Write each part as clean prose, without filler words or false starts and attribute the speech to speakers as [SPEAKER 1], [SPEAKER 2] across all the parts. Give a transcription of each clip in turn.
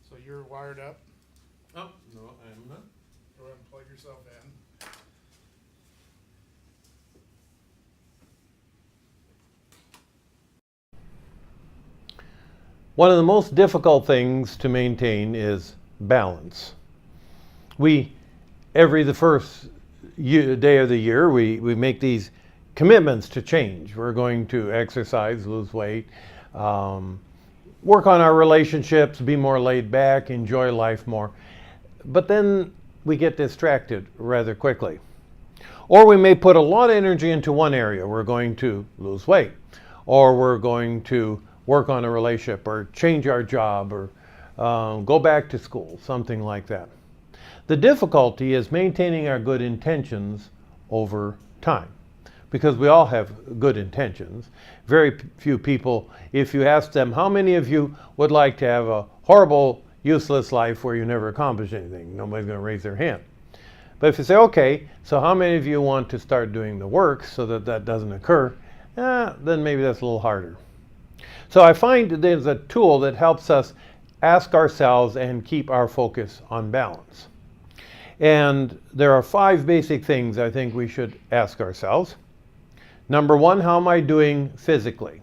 [SPEAKER 1] So you're wired up.
[SPEAKER 2] Oh, no, I'm not.
[SPEAKER 1] Go ahead and plug yourself in.
[SPEAKER 3] One of the most difficult things to maintain is balance. The first day of the year, we make these commitments to change. We're going to exercise, lose weight, work on our relationships, be more laid back, enjoy life more. But then we get distracted rather quickly. Or we may put a lot of energy into one area. We're going to lose weight, or we're going to work on a relationship, or change our job, or go back to school, something like that. The difficulty is maintaining our good intentions over time, because we all have good intentions. Very few people, if you ask them, how many of you would like to have a horrible, useless life where you never accomplish anything? Nobody's going to raise their hand. But if you say, okay, so how many of you want to start doing the work so that that doesn't occur? Then maybe that's a little harder. So I find there's a tool that helps us ask ourselves and keep our focus on balance. And there are 5 basic things I think we should ask ourselves. Number 1, how am I doing physically?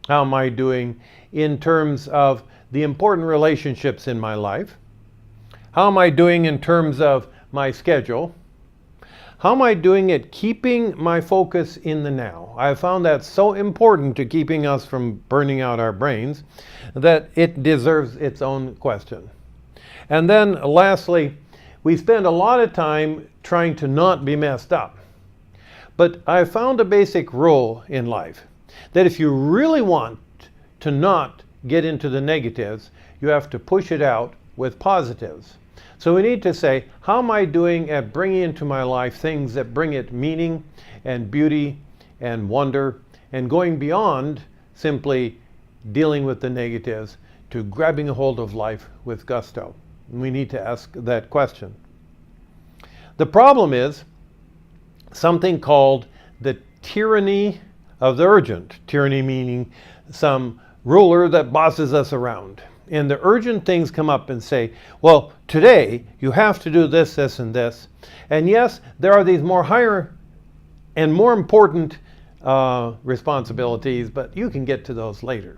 [SPEAKER 3] How am I doing in terms of the important relationships in my life? How am I doing in terms of my schedule? How am I doing at keeping my focus in the now? I have found that so important to keeping us from burning out our brains that it deserves its own question. And then lastly, we spend a lot of time trying to not be messed up. But I found a basic rule in life that if you really want to not get into the negatives, you have to push it out with positives. So we need to say, how am I doing at bringing into my life things that bring it meaning and beauty and wonder, and going beyond simply dealing with the negatives to grabbing a hold of life with gusto? And we need to ask that question. The problem is something called the tyranny of the urgent. Tyranny meaning some ruler that bosses us around. And the urgent things come up and say, well, today you have to do this, this, and this. And yes, there are these more higher and more important responsibilities, but you can get to those later.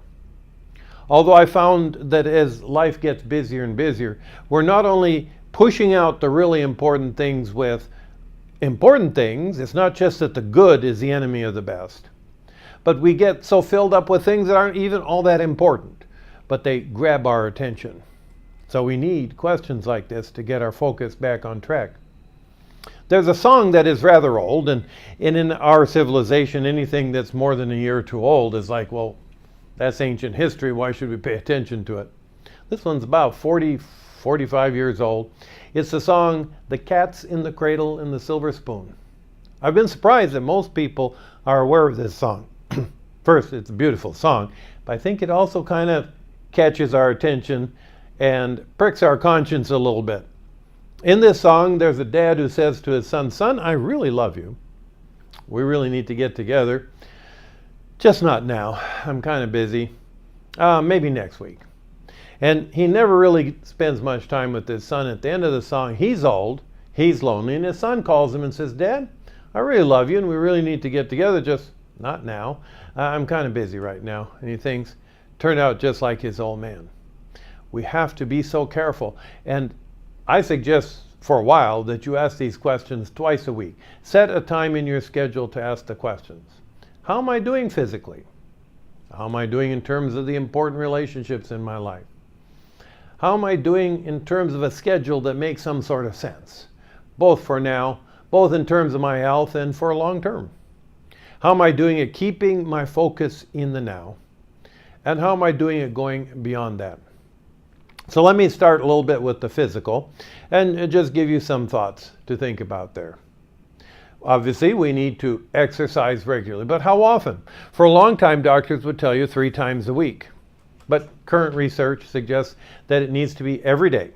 [SPEAKER 3] Although I found that as life gets busier and busier, we're not only pushing out the really important things with important things. It's not just that the good is the enemy of the best, but we get so filled up with things that aren't even all that important, but they grab our attention. So we need questions like this to get our focus back on track. There's a song that is rather old, and in our civilization, anything that's more than a year or two old is like, well, that's ancient history, why should we pay attention to it? This one's about 45 years old. It's the song, The Cat's in the Cradle and the Silver Spoon. I've been surprised that most people are aware of this song. First, it's a beautiful song, but I think it also kind of catches our attention and pricks our conscience a little bit. In this song, there's a dad who says to his son, son, I really love you. We really need to get together. Just not now. I'm kind of busy. Maybe next week. And he never really spends much time with his son. At the end of the song, he's old, he's lonely, and his son calls him and says, Dad, I really love you and we really need to get together, just not now. I'm kind of busy right now. And he thinks, turned out just like his old man. We have to be so careful. And I suggest for a while that you ask these questions twice a week. Set a time in your schedule to ask the questions. How am I doing physically? How am I doing in terms of the important relationships in my life? How am I doing in terms of a schedule that makes some sort of sense? Both for now, both in terms of my health and for long term. How am I doing at keeping my focus in the now? And how am I doing at going beyond that? So let me start a little bit with the physical and just give you some thoughts to think about there. Obviously, we need to exercise regularly, but how often? For a long time, doctors would tell you 3 times a week. But current research suggests that it needs to be every day.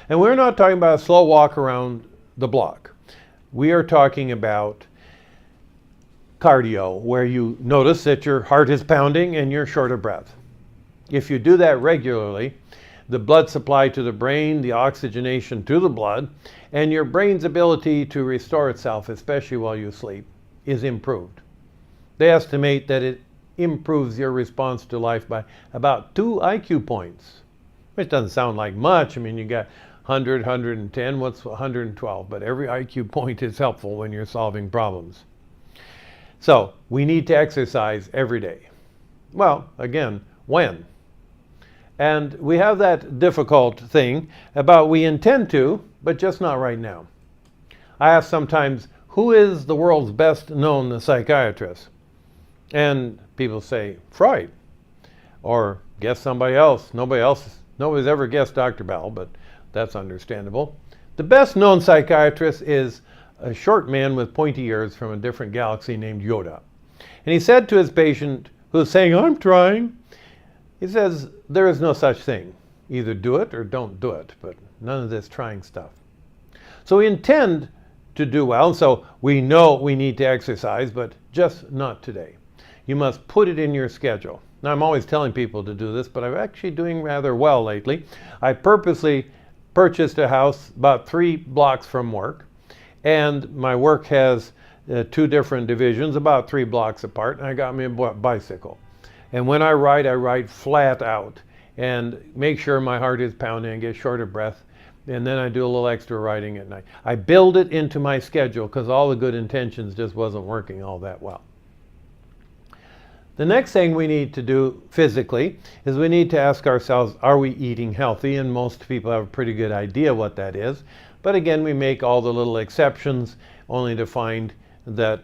[SPEAKER 3] And we're not talking about a slow walk around the block. We are talking about cardio, where you notice that your heart is pounding and you're short of breath. If you do that regularly, the blood supply to the brain, the oxygenation to the blood, and your brain's ability to restore itself, especially while you sleep, is improved. They estimate that it improves your response to life by about 2 IQ points, which doesn't sound like much. I mean, you got 100, 110, what's 112? But every IQ point is helpful when you're solving problems. So we need to exercise every day. Well, again, when? And we have that difficult thing about we intend to, but just not right now. I ask sometimes, who is the world's best known psychiatrist? And people say, Freud. Or guess somebody else. Nobody's ever guessed Dr. Bell, but that's understandable. The best known psychiatrist is a short man with pointy ears from a different galaxy named Yoda. And he said to his patient, who's saying, I'm trying, he says, there is no such thing. Either do it or don't do it, but none of this trying stuff. So we intend to do well, and so we know we need to exercise, but just not today. You must put it in your schedule. Now, I'm always telling people to do this, but I'm actually doing rather well lately. I purposely purchased a house about 3 blocks from work, and my work has 2 different divisions, about 3 blocks apart, and I got me a bicycle. And when I ride flat out and make sure my heart is pounding and get short of breath, and then I do a little extra riding at night. I build it into my schedule because all the good intentions just wasn't working all that well. The next thing we need to do physically is we need to ask ourselves, are we eating healthy? And most people have a pretty good idea what that is. But again, we make all the little exceptions only to find that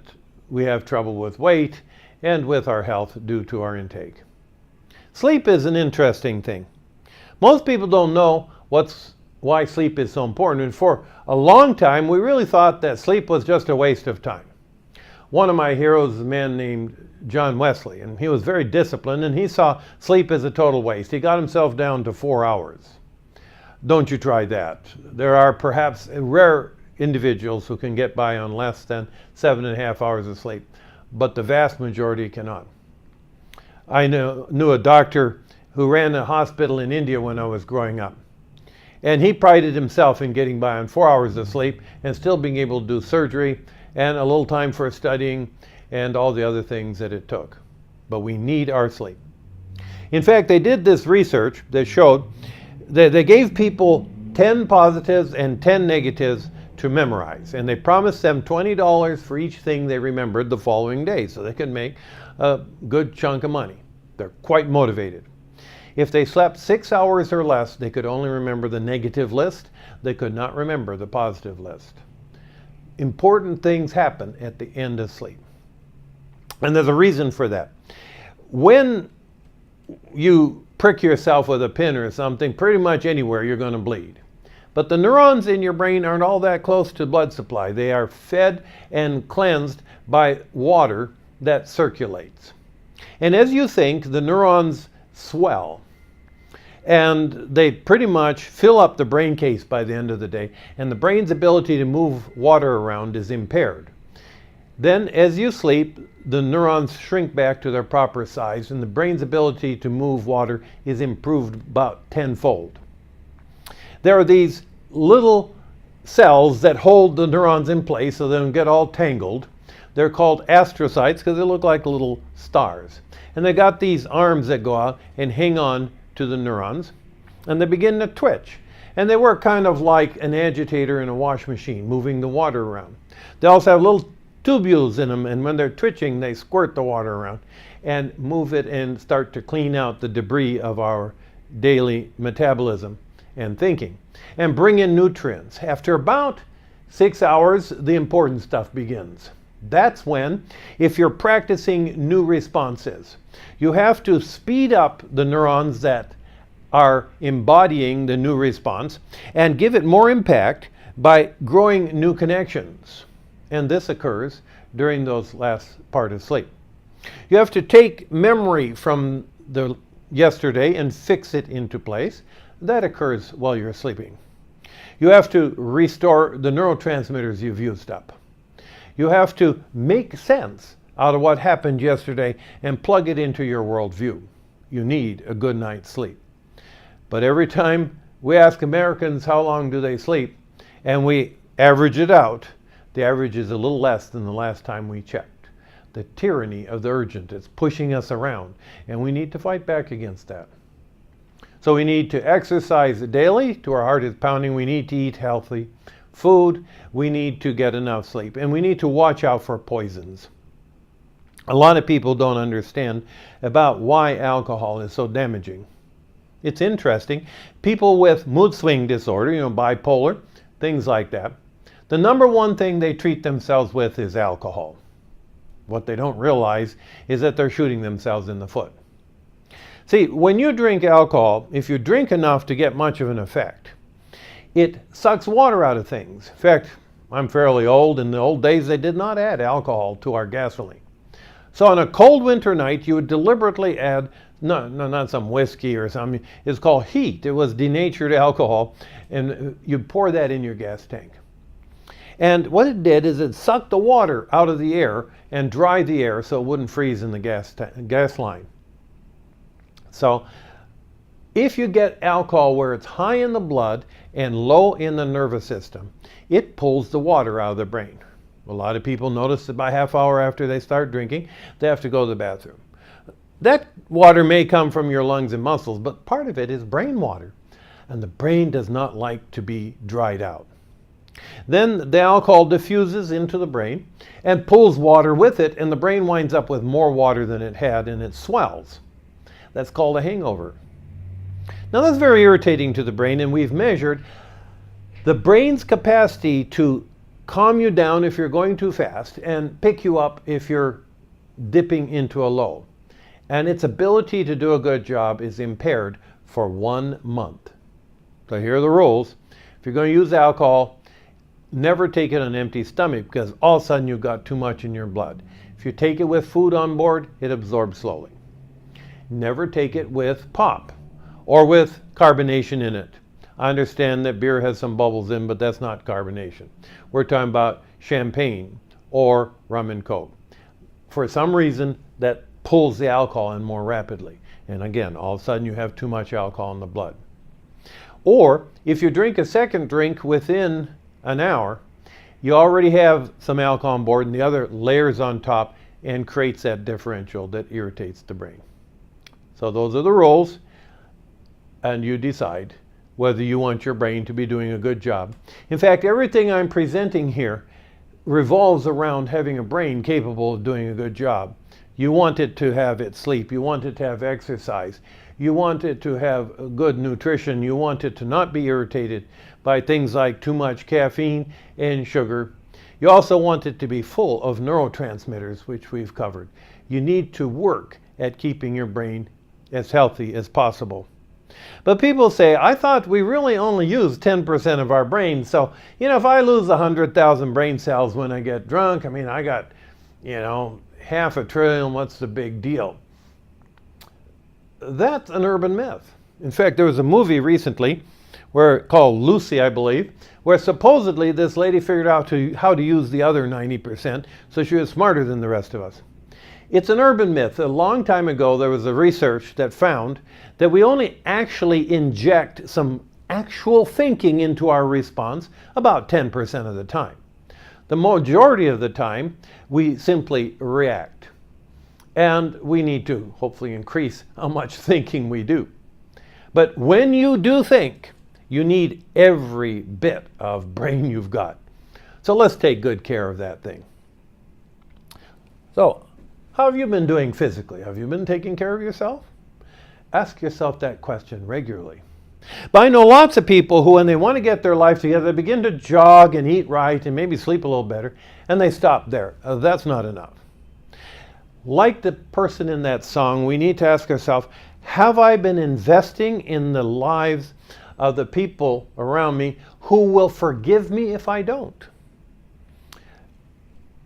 [SPEAKER 3] we have trouble with weight and with our health due to our intake. Sleep is an interesting thing. Most people don't know why sleep is so important. And for a long time, we really thought that sleep was just a waste of time. One of my heroes is a man named John Wesley, and he was very disciplined, and he saw sleep as a total waste. He got himself down to 4 hours. Don't you try that. There are perhaps rare individuals who can get by on less than 7.5 hours of sleep, but the vast majority cannot. I knew a doctor who ran a hospital in India when I was growing up, and he prided himself in getting by on 4 hours of sleep and still being able to do surgery and a little time for studying and all the other things that it took. But we need our sleep. In fact, they did this research that showed that they gave people 10 positives and 10 negatives to memorize, and they promised them $20 for each thing they remembered the following day, so they could make a good chunk of money. They're quite motivated. If they slept 6 hours or less, they could only remember the negative list. They could not remember the positive list. Important things happen at the end of sleep. And there's a reason for that. When you prick yourself with a pin or something, pretty much anywhere you're going to bleed. But the neurons in your brain aren't all that close to blood supply. They are fed and cleansed by water that circulates. And as you think, the neurons swell. And they pretty much fill up the brain case by the end of the day. And the brain's ability to move water around is impaired. Then, as you sleep, the neurons shrink back to their proper size, and the brain's ability to move water is improved about tenfold. There are these little cells that hold the neurons in place so they don't get all tangled. They're called astrocytes because they look like little stars. And they got these arms that go out and hang on to the neurons, and they begin to twitch. And they work kind of like an agitator in a wash machine, moving the water around. They also have little tubules in them, and when they're twitching, they squirt the water around and move it and start to clean out the debris of our daily metabolism and thinking and bring in nutrients. After about 6 hours, the important stuff begins. That's when, if you're practicing new responses, you have to speed up the neurons that are embodying the new response and give it more impact by growing new connections. And this occurs during those last part of sleep. You have to take memory from the yesterday and fix it into place. That occurs while you're sleeping. You have to restore the neurotransmitters you've used up. You have to make sense out of what happened yesterday and plug it into your worldview. You need a good night's sleep. But every time we ask Americans how long do they sleep, and we average it out, the average is a little less than the last time we checked. The tyranny of the urgent is pushing us around, and we need to fight back against that. So we need to exercise daily till our heart is pounding. We need to eat healthy food. We need to get enough sleep, and we need to watch out for poisons. A lot of people don't understand about why alcohol is so damaging. It's interesting. People with mood swing disorder, bipolar, things like that, the number one thing they treat themselves with is alcohol. What they don't realize is that they're shooting themselves in the foot. See, when you drink alcohol, if you drink enough to get much of an effect, it sucks water out of things. In fact, I'm fairly old. In the old days, they did not add alcohol to our gasoline. So on a cold winter night, you would deliberately add, not some whiskey or something, it's called heat. It was denatured alcohol, and you pour that in your gas tank. And what it did is it sucked the water out of the air and dried the air so it wouldn't freeze in the gas line. So if you get alcohol where it's high in the blood and low in the nervous system, it pulls the water out of the brain. A lot of people notice that by half hour after they start drinking, they have to go to the bathroom. That water may come from your lungs and muscles, but part of it is brain water. And the brain does not like to be dried out. Then the alcohol diffuses into the brain and pulls water with it, and the brain winds up with more water than it had, and it swells. That's called a hangover. Now that's very irritating to the brain, and we've measured the brain's capacity to calm you down if you're going too fast and pick you up if you're dipping into a low. And its ability to do a good job is impaired for 1 month. So here are the rules. If you're going to use alcohol, never take it on an empty stomach, because all of a sudden you've got too much in your blood. If you take it with food on board, it absorbs slowly. Never take it with pop or with carbonation in it. I understand that beer has some bubbles in, but that's not carbonation. We're talking about champagne or rum and coke. For some reason, that pulls the alcohol in more rapidly. And again, all of a sudden you have too much alcohol in the blood. Or if you drink a second drink within an hour, you already have some alcohol on board and the other layers on top and creates that differential that irritates the brain. So those are the rules, and you decide whether you want your brain to be doing a good job. In fact, everything I'm presenting here revolves around having a brain capable of doing a good job. You want it to have its sleep. You want it to have exercise. You want it to have good nutrition. You want it to not be irritated by things like too much caffeine and sugar. You also want it to be full of neurotransmitters, which we've covered. You need to work at keeping your brain as healthy as possible. But people say, I thought we really only use 10% of our brain. So, if I lose 100,000 brain cells when I get drunk, I got, 500 billion, what's the big deal? That's an urban myth. In fact, there was a movie recently called Lucy, I believe, where supposedly this lady figured out how to use the other 90%, so she was smarter than the rest of us. It's an urban myth. A long time ago, there was a research that found that we only actually inject some actual thinking into our response about 10% of the time. The majority of the time, we simply react. And we need to hopefully increase how much thinking we do. But when you do think, you need every bit of brain you've got. So let's take good care of that thing. So, how have you been doing physically? Have you been taking care of yourself? Ask yourself that question regularly. But I know lots of people who, when they want to get their life together, they begin to jog and eat right and maybe sleep a little better, and they stop there. That's not enough. Like the person in that song, we need to ask ourselves, have I been investing in the lives of the people around me who will forgive me if I don't?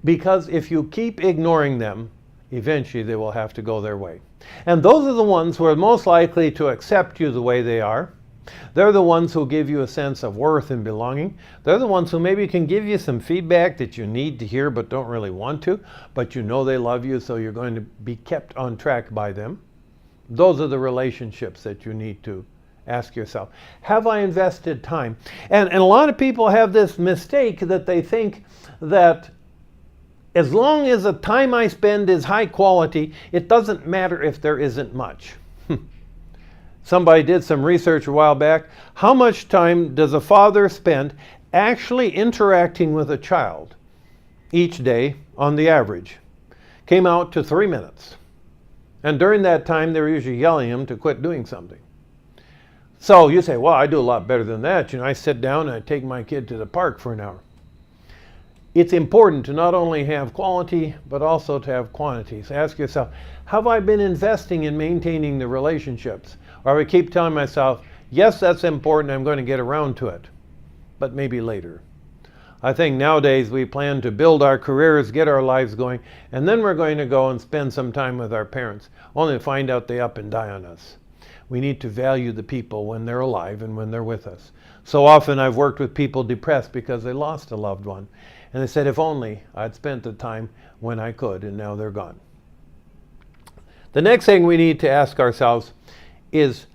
[SPEAKER 3] Because if you keep ignoring them, eventually they will have to go their way. And those are the ones who are most likely to accept you the way they are. They're the ones who give you a sense of worth and belonging. They're the ones who maybe can give you some feedback that you need to hear but don't really want to, but you know they love you, so you're going to be kept on track by them. Those are the relationships that you need to Ask yourself, have I invested time? And a lot of people have this mistake that they think that as long as the time I spend is high quality, it doesn't matter if there isn't much. Somebody did some research a while back. How much time does a father spend actually interacting with a child each day on the average? Came out to 3 minutes. And during that time, they were usually yelling at him to quit doing something. So you say, well, I do a lot better than that. I sit down and I take my kid to the park for an hour. It's important to not only have quality, but also to have quantity. So ask yourself, have I been investing in maintaining the relationships? Or I keep telling myself, yes, that's important, I'm going to get around to it, but maybe later. I think nowadays we plan to build our careers, get our lives going, and then we're going to go and spend some time with our parents, only to find out they up and die on us. We need to value the people when they're alive and when they're with us. So often I've worked with people depressed because they lost a loved one. And they said, if only I'd spent the time when I could, and now they're gone. The next thing we need to ask ourselves is,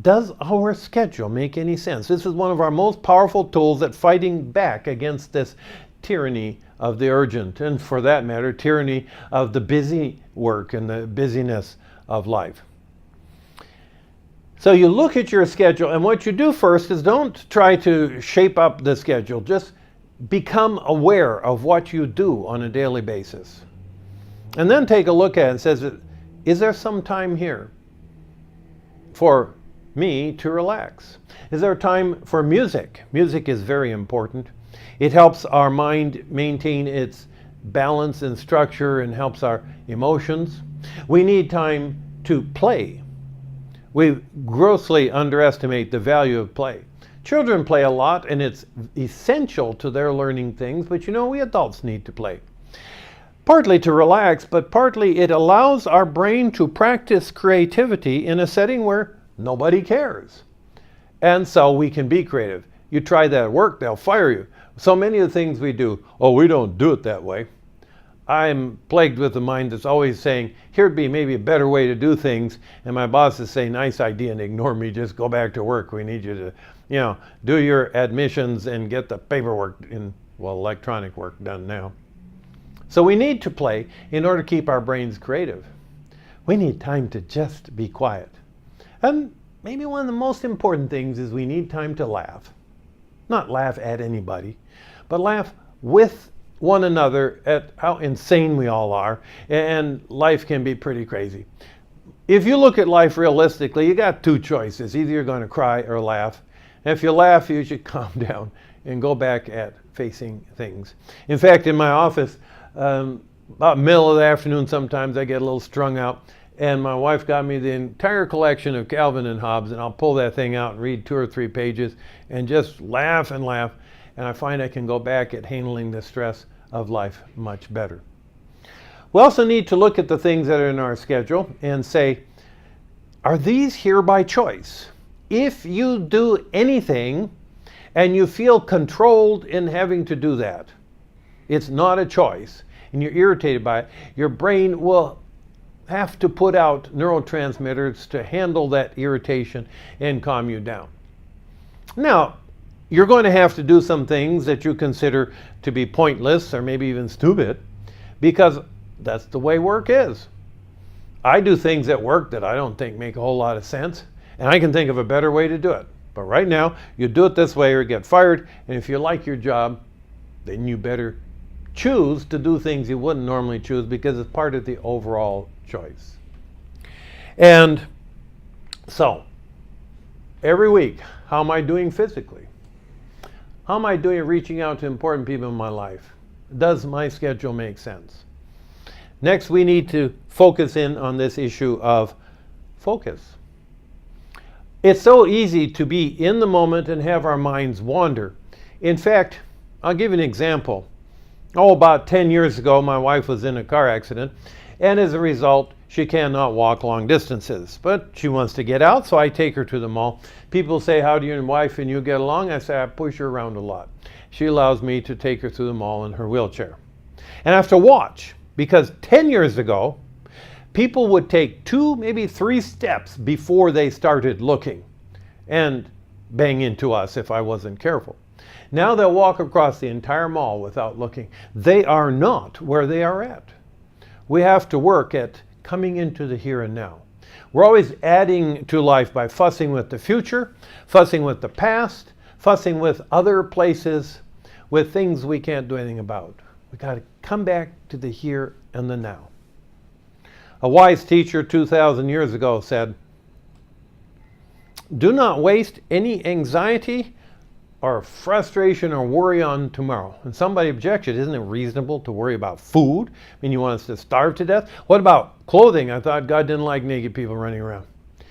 [SPEAKER 3] does our schedule make any sense? This is one of our most powerful tools at fighting back against this tyranny of the urgent, and for that matter, tyranny of the busy work and the busyness of life. So you look at your schedule, and what you do first is don't try to shape up the schedule. Just become aware of what you do on a daily basis. And then take a look at it and says, is there some time here for me to relax? Is there time for music? Music is very important. It helps our mind maintain its balance and structure and helps our emotions. We need time to play. We grossly underestimate the value of play. Children play a lot and it's essential to their learning things, but we adults need to play. Partly to relax, but partly it allows our brain to practice creativity in a setting where nobody cares. And so we can be creative. You try that at work, they'll fire you. So many of the things we do, we don't do it that way. I'm plagued with a mind that's always saying, here'd be maybe a better way to do things. And my bosses say, nice idea, and ignore me, just go back to work. We need you to, do your admissions and get the paperwork electronic work done now. So we need to play in order to keep our brains creative. We need time to just be quiet. And maybe one of the most important things is we need time to laugh. Not laugh at anybody, but laugh with one another at how insane we all are, and life can be pretty crazy. If you look at life realistically, you got two choices. Either you're going to cry or laugh. And if you laugh, you should calm down and go back at facing things. In fact, in my office, about middle of the afternoon sometimes I get a little strung out, and my wife got me the entire collection of Calvin and Hobbes, and I'll pull that thing out and read 2 or 3 pages and just laugh and laugh, and I find I can go back at handling the stress of life much better. We also need to look at the things that are in our schedule and say, are these here by choice? If you do anything and you feel controlled in having to do that, it's not a choice, and you're irritated by it, your brain will have to put out neurotransmitters to handle that irritation and calm you down. Now, you're going to have to do some things that you consider to be pointless or maybe even stupid, because that's the way work is. I do things at work that I don't think make a whole lot of sense, and I can think of a better way to do it. But right now, you do it this way or get fired, and if you like your job, then you better choose to do things you wouldn't normally choose, because it's part of the overall choice. And so, every week, how am I doing physically? How am I doing at reaching out to important people in my life? Does my schedule make sense? Next, we need to focus in on this issue of focus. It's so easy to be in the moment and have our minds wander. In fact, I'll give you an example. About 10 years ago, my wife was in a car accident, and as a result, she cannot walk long distances. But she wants to get out, so I take her to the mall. People say, how do you and wife and you get along? I say, I push her around a lot. She allows me to take her through the mall in her wheelchair. And I have to watch, because 10 years ago, people would take 2, maybe 3 steps before they started looking. and bang into us if I wasn't careful. Now they'll walk across the entire mall without looking. They are not where they are at. We have to work at coming into the here and now. We're always adding to life by fussing with the future, fussing with the past, fussing with other places, with things we can't do anything about. We got to come back to the here and the now. A wise teacher 2,000 years ago said, "Do not waste any anxiety or frustration or worry on tomorrow." And somebody objected, "Isn't it reasonable to worry about food? I mean, you want us to starve to death? What about clothing? I thought God didn't like naked people running around." He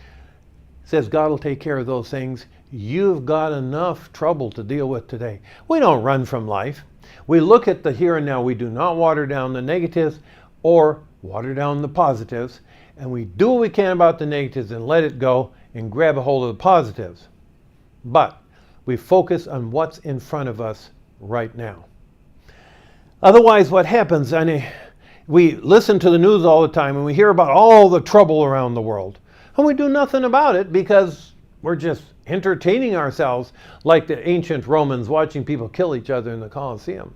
[SPEAKER 3] says God will take care of those things. You've got enough trouble to deal with today. We don't run from life. We look at the here and now. We do not water down the negatives or water down the positives. And we do what we can about the negatives and let it go and grab a hold of the positives. But we focus on what's in front of us right now. Otherwise, what happens, we listen to the news all the time and we hear about all the trouble around the world. And we do nothing about it because we're just entertaining ourselves like the ancient Romans watching people kill each other in the Colosseum.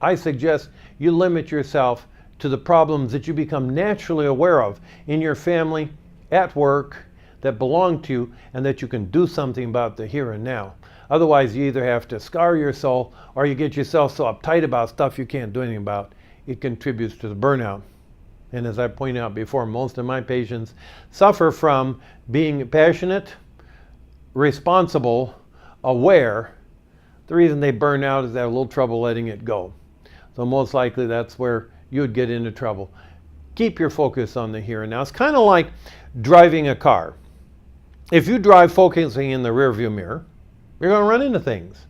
[SPEAKER 3] I suggest you limit yourself to the problems that you become naturally aware of in your family, at work, that belong to you, and that you can do something about the here and now. Otherwise, you either have to scar your soul or you get yourself so uptight about stuff you can't do anything about. It contributes to the burnout. And as I pointed out before, most of my patients suffer from being passionate, responsible, aware. The reason they burn out is they have a little trouble letting it go. So most likely that's where you would get into trouble. Keep your focus on the here and now. It's kind of like driving a car. If you drive focusing in the rearview mirror, you're going to run into things.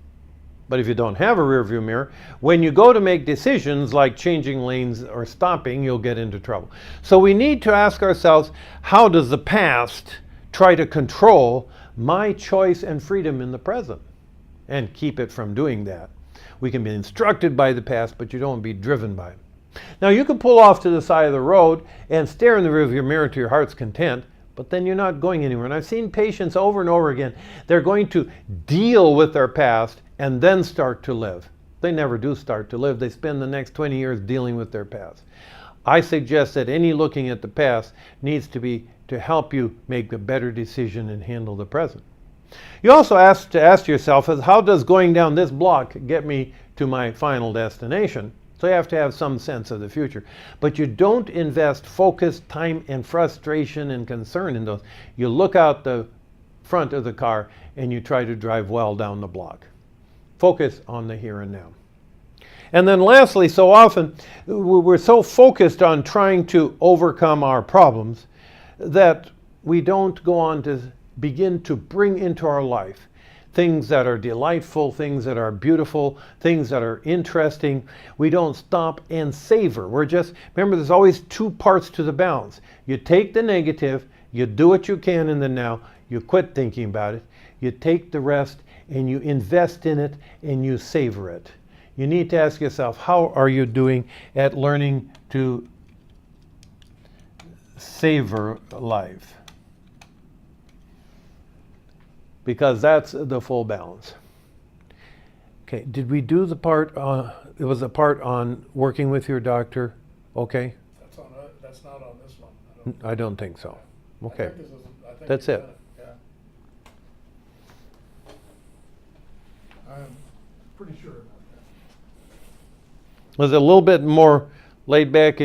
[SPEAKER 3] But if you don't have a rearview mirror, when you go to make decisions like changing lanes or stopping, you'll get into trouble. So we need to ask ourselves, how does the past try to control my choice and freedom in the present? And keep it from doing that. We can be instructed by the past, but you don't want to be driven by it. Now you can pull off to the side of the road and stare in the rearview mirror to your heart's content, but then you're not going anywhere. And I've seen patients over and over again, they're going to deal with their past and then start to live. They never do start to live. They spend the next 20 years dealing with their past. I suggest that any looking at the past needs to be to help you make a better decision and handle the present. You also have to ask yourself, how does going down this block get me to my final destination? So you have to have some sense of the future. But you don't invest focus, time, and frustration and concern in those. You look out the front of the car and you try to drive well down the block. Focus on the here and now. And then lastly, so often we're so focused on trying to overcome our problems that we don't go on to begin to bring into our life things that are delightful, things that are beautiful, things that are interesting. We don't stop and savor. Remember, there's always two parts to the balance. You take the negative, you do what you can in the now, you quit thinking about it, you take the rest and you invest in it and you savor it. You need to ask yourself, how are you doing at learning to savor life? Because that's the full balance. Okay, did we do the part, it was a part on working with your doctor? Okay,
[SPEAKER 1] That's not on this one.
[SPEAKER 3] I don't think so. Okay,
[SPEAKER 1] I think
[SPEAKER 3] that's
[SPEAKER 1] you
[SPEAKER 3] it.
[SPEAKER 1] got Yeah. I'm pretty sure about that.
[SPEAKER 3] Was it a little bit more laid back